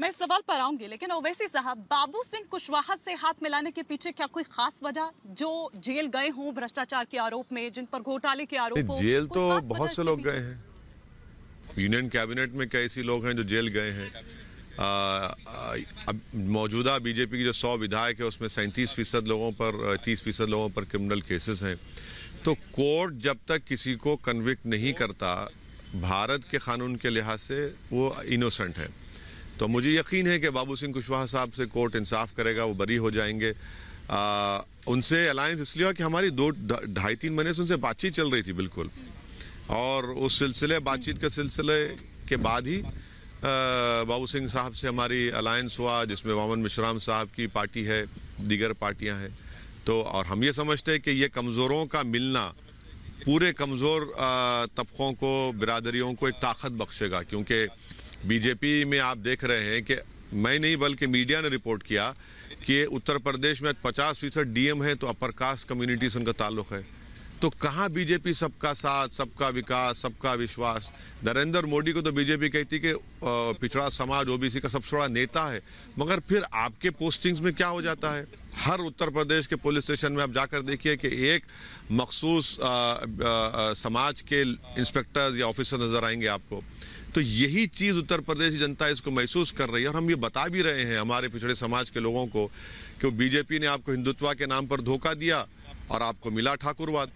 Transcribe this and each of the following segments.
मैं इस सवाल पर आऊंगी, लेकिन ओवैसी साहब, बाबू सिंह कुशवाहा से हाथ मिलाने के पीछे क्या कोई खास वजह, जो जेल गए हों भ्रष्टाचार के आरोप में, जिन पर घोटाले के आरोप हो? जेल कोई तो खास वजह बहुत से इसके लोग पीछे? गए हैं। यूनियन कैबिनेट में कई ऐसे लोग हैं जो जेल गए हैं। अब मौजूदा बीजेपी की जो 100 विधायक है उसमें 37% लोगों पर 30% लोगों पर क्रिमिनल केसेस हैं। तो कोर्ट जब तक किसी को कन्विक्ट नहीं करता, भारत के कानून के लिहाज से वो इनोसेंट है। तो मुझे यकीन है कि बाबू सिंह कुशवाहा साहब से कोर्ट इंसाफ करेगा, वो बरी हो जाएंगे। उनसे अलायंस इसलिए हुआ कि हमारी 2-2.5-3 महीने से उनसे बातचीत चल रही थी बिल्कुल, और उस सिलसिले बातचीत के सिलसिले के बाद ही बाबू सिंह साहब से हमारी अलायंस हुआ, जिसमें वामन मिश्राम साहब की पार्टी है, दीगर पार्टियां हैं। तो और हम ये समझते हैं कि ये कमज़ोरों का मिलना पूरे कमज़ोर तबकों को, बिरादरियों को एक ताकत बख्शेगा। क्योंकि बीजेपी में आप देख रहे हैं कि मैं नहीं बल्कि मीडिया ने रिपोर्ट किया कि उत्तर प्रदेश में 50% डीएम है, तो अपर कास्ट कम्युनिटी से उनका ताल्लुक है। तो कहाँ बीजेपी सबका साथ, सबका विकास, सबका विश्वास? नरेंद्र मोदी को तो बीजेपी कहती कि पिछड़ा समाज, ओबीसी का सबसे बड़ा नेता है, मगर फिर आपके पोस्टिंग्स में क्या हो जाता है? हर उत्तर प्रदेश के पुलिस स्टेशन में आप जाकर देखिए कि एक मखसूस समाज के इंस्पेक्टर या ऑफिसर नजर आएंगे आपको। तो यही चीज उत्तर प्रदेश की जनता इसको महसूस कर रही है, और हम ये बता भी रहे हैं हमारे पिछड़े समाज के लोगों को कि बीजेपी ने आपको हिंदुत्व के नाम पर धोखा दिया और आपको मिला ठाकुरवाद।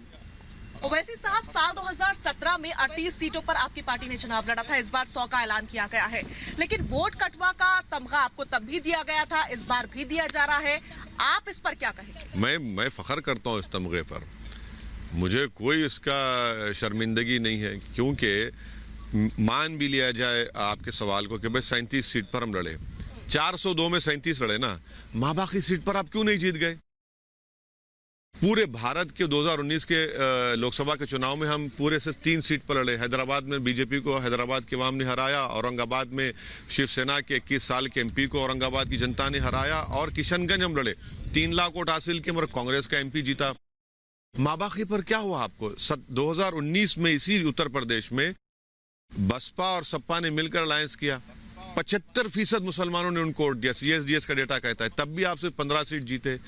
ओवैसी साहब, साल 2017 में 38 सीटों पर आपकी पार्टी ने चुनाव लड़ा था। इस बार 100 का ऐलान किया गया है, लेकिन वोट कटवा का तमगा आपको तब भी दिया गया था, इस बार भी दिया जा रहा है। आप इस पर क्या कहेंगे? मैं फख्र करता हूँ इस तमगे पर, मुझे कोई इसका शर्मिंदगी नहीं है। क्योंकि मान भी लिया जाए आपके सवाल को कि भाई 37 सीट पर हम लड़े, 402 में 37 लड़े ना, माँ बाकी सीट पर आप क्यों नहीं जीत गए? पूरे भारत के 2019 के लोकसभा के चुनाव में हम पूरे से 3 सीट पर लड़े। हैदराबाद में बीजेपी को हैदराबाद के अवाम ने हराया, औरंगाबाद में शिवसेना के 21 साल के एमपी को औरंगाबाद की जनता ने हराया, और किशनगंज हम लड़े, 3 लाख वोट हासिल किए, मगर कांग्रेस का एमपी जीता। माँ बाकी पर क्या हुआ आपको? 2019 में इसी उत्तर प्रदेश में बसपा और सपा ने मिलकर अलायंस किया, 75% मुसलमानों ने उनको वोट दिया, CSDS का डेटा कहता है, तब भी आप सिर्फ 15 सीट जीते।